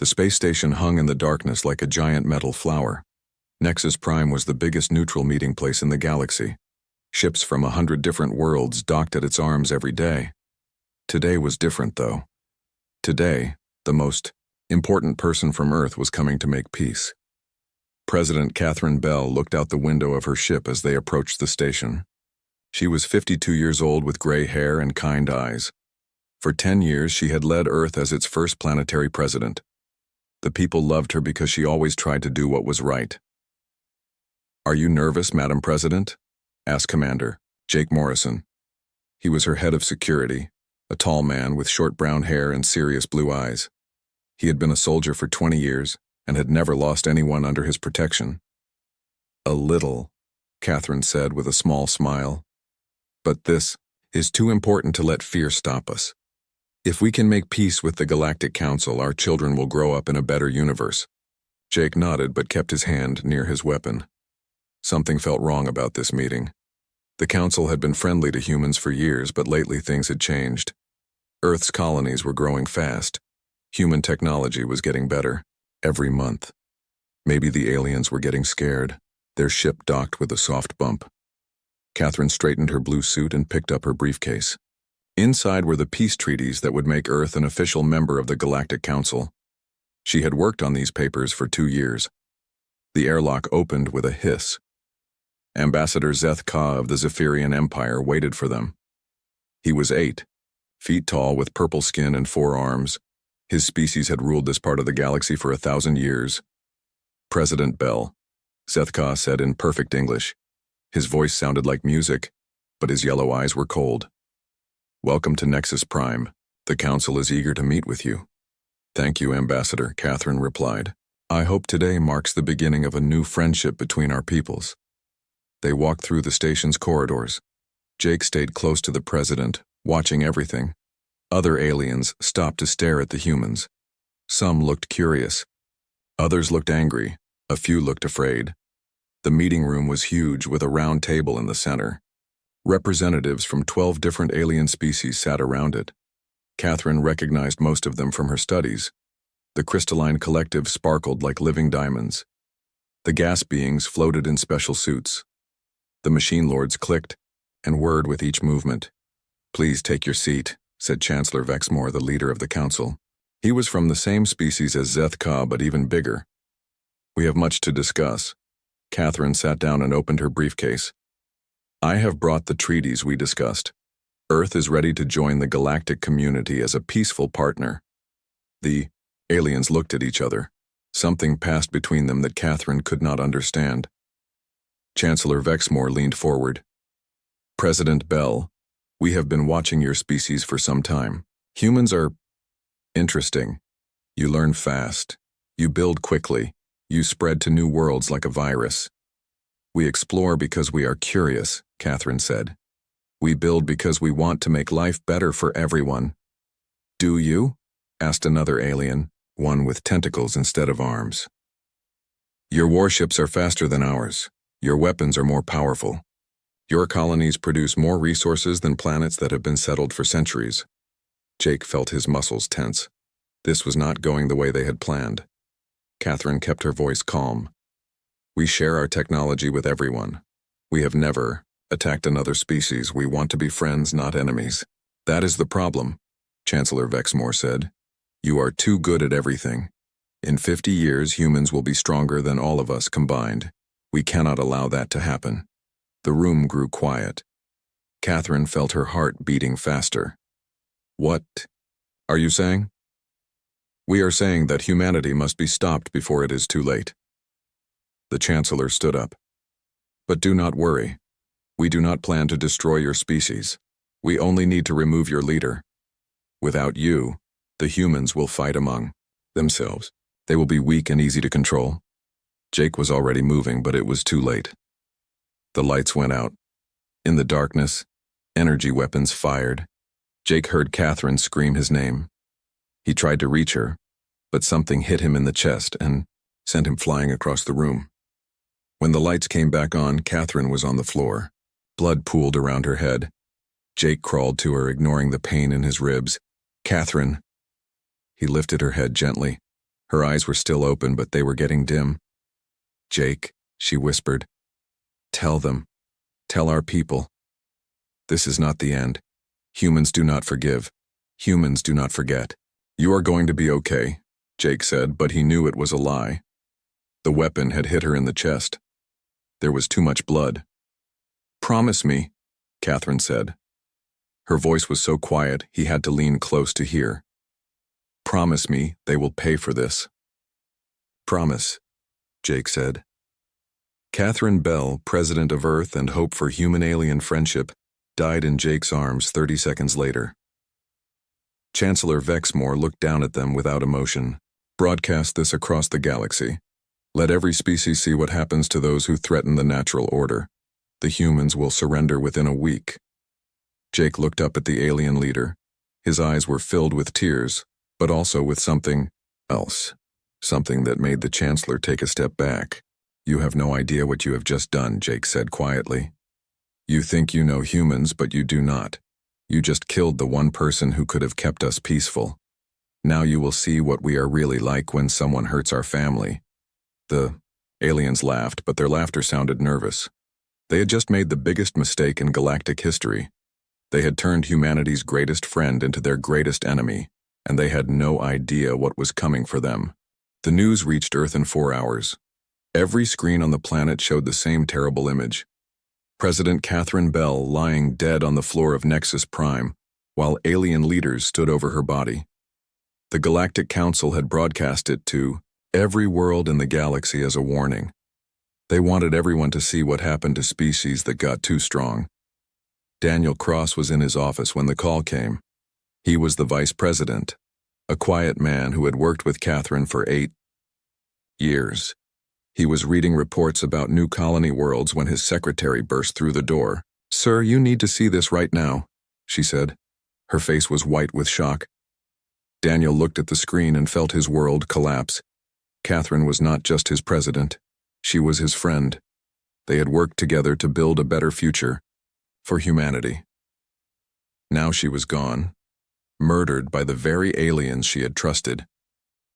The space station hung in the darkness like a giant metal flower. Nexus Prime was the biggest neutral meeting place in the galaxy. Ships from 100 different worlds docked at its arms every day. Today was different, though. Today, the most important person from Earth was coming to make peace. President Catherine Bell looked out the window of her ship as they approached the station. She was 52 years old with gray hair and kind eyes. For 10 years, she had led Earth as its first planetary president. The people loved her because she always tried to do what was right. "Are you nervous, Madam President?" asked Commander Jake Morrison. He was her head of security, a tall man with short brown hair and serious blue eyes. He had been a soldier for 20 years and had never lost anyone under his protection. "A little," Catherine said with a small smile. "But this is too important to let fear stop us. If we can make peace with the Galactic Council, our children will grow up in a better universe." Jake nodded but kept his hand near his weapon. Something felt wrong about this meeting. The Council had been friendly to humans for years, but lately things had changed. Earth's colonies were growing fast. Human technology was getting better every month. Maybe the aliens were getting scared. Their ship docked with a soft bump. Catherine straightened her blue suit and picked up her briefcase. Inside were the peace treaties that would make Earth an official member of the Galactic Council. She had worked on these papers for 2 years. The airlock opened with a hiss. Ambassador Zeth Ka of the Zephyrian Empire waited for them. He was 8 feet tall with purple skin and 4 arms. His species had ruled this part of the galaxy for 1,000 years. "President Bell," Zeth Ka said in perfect English. His voice sounded like music, but his yellow eyes were cold. "Welcome to Nexus Prime. The Council is eager to meet with you." "Thank you, Ambassador," Catherine replied. "I hope today marks the beginning of a new friendship between our peoples." They walked through the station's corridors. Jake stayed close to the president, watching everything. Other aliens stopped to stare at the humans. Some looked curious. Others looked angry. A few looked afraid. The meeting room was huge with a round table in the center. Representatives from 12 different alien species sat around it. Catherine recognized most of them from her studies. The crystalline collective sparkled like living diamonds. The gas beings floated in special suits. The machine lords clicked and whirred with each movement. "Please take your seat," said Chancellor Vexmore, the leader of the council. He was from the same species as Zeth Ka, but even bigger. "We have much to discuss." Catherine sat down and opened her briefcase. "I have brought the treaties we discussed. Earth is ready to join the galactic community as a peaceful partner." The aliens looked at each other. Something passed between them that Catherine could not understand. Chancellor Vexmore leaned forward. "President Bell, we have been watching your species for some time. Humans are interesting. You learn fast. You build quickly. You spread to new worlds like a virus. We explore because we are curious," Catherine said. "We build because we want to make life better for everyone." "Do you?" asked another alien, one with tentacles instead of arms. "Your warships are faster than ours. Your weapons are more powerful. Your colonies produce more resources than planets that have been settled for centuries." Jake felt his muscles tense. This was not going the way they had planned. Catherine kept her voice calm. "We share our technology with everyone. We have never attacked another species. We want to be friends, not enemies." "That is the problem," Chancellor Vexmore said. "You are too good at everything. In 50 years, humans will be stronger than all of us combined. We cannot allow that to happen." The room grew quiet. Catherine felt her heart beating faster. "What are you saying?" "We are saying that humanity must be stopped before it is too late." The Chancellor stood up. "But do not worry. We do not plan to destroy your species. We only need to remove your leader. Without you, the humans will fight among themselves. They will be weak and easy to control." Jake was already moving, but it was too late. The lights went out. In the darkness, energy weapons fired. Jake heard Catherine scream his name. He tried to reach her, but something hit him in the chest and sent him flying across the room. When the lights came back on, Catherine was on the floor. Blood pooled around her head. Jake crawled to her, ignoring the pain in his ribs. "Catherine." He lifted her head gently. Her eyes were still open, but they were getting dim. "Jake," she whispered. "Tell them. Tell our people. This is not the end. Humans do not forgive. Humans do not forget." "You are going to be okay," Jake said, but he knew it was a lie. The weapon had hit her in the chest. There was too much blood. "Promise me," Catherine said. Her voice was so quiet he had to lean close to hear. "Promise me they will pay for this." "Promise," Jake said. Catherine Bell, president of Earth and Hope for Human-Alien Friendship, died in Jake's arms 30 seconds later. Chancellor Vexmore looked down at them without emotion. "Broadcast this across the galaxy. Let every species see what happens to those who threaten the natural order. The humans will surrender within a week." Jake looked up at the alien leader. His eyes were filled with tears, but also with something else. Something that made the Chancellor take a step back. "You have no idea what you have just done," Jake said quietly. "You think you know humans, but you do not. You just killed the one person who could have kept us peaceful. Now you will see what we are really like when someone hurts our family." The aliens laughed, but their laughter sounded nervous. They had just made the biggest mistake in galactic history. They had turned humanity's greatest friend into their greatest enemy, and they had no idea what was coming for them. The news reached Earth in 4 hours. Every screen on the planet showed the same terrible image. President Catherine Bell lying dead on the floor of Nexus Prime, while alien leaders stood over her body. The Galactic Council had broadcast it to every world in the galaxy as a warning. They wanted everyone to see what happened to species that got too strong. Daniel Cross was in his office when the call came. He was the vice president, a quiet man who had worked with Catherine for 8 years. He was reading reports about new colony worlds when his secretary burst through the door. "Sir, you need to see this right now," she said. Her face was white with shock. Daniel looked at the screen and felt his world collapse. Catherine was not just his president. She was his friend. They had worked together to build a better future for humanity. Now she was gone, murdered by the very aliens she had trusted.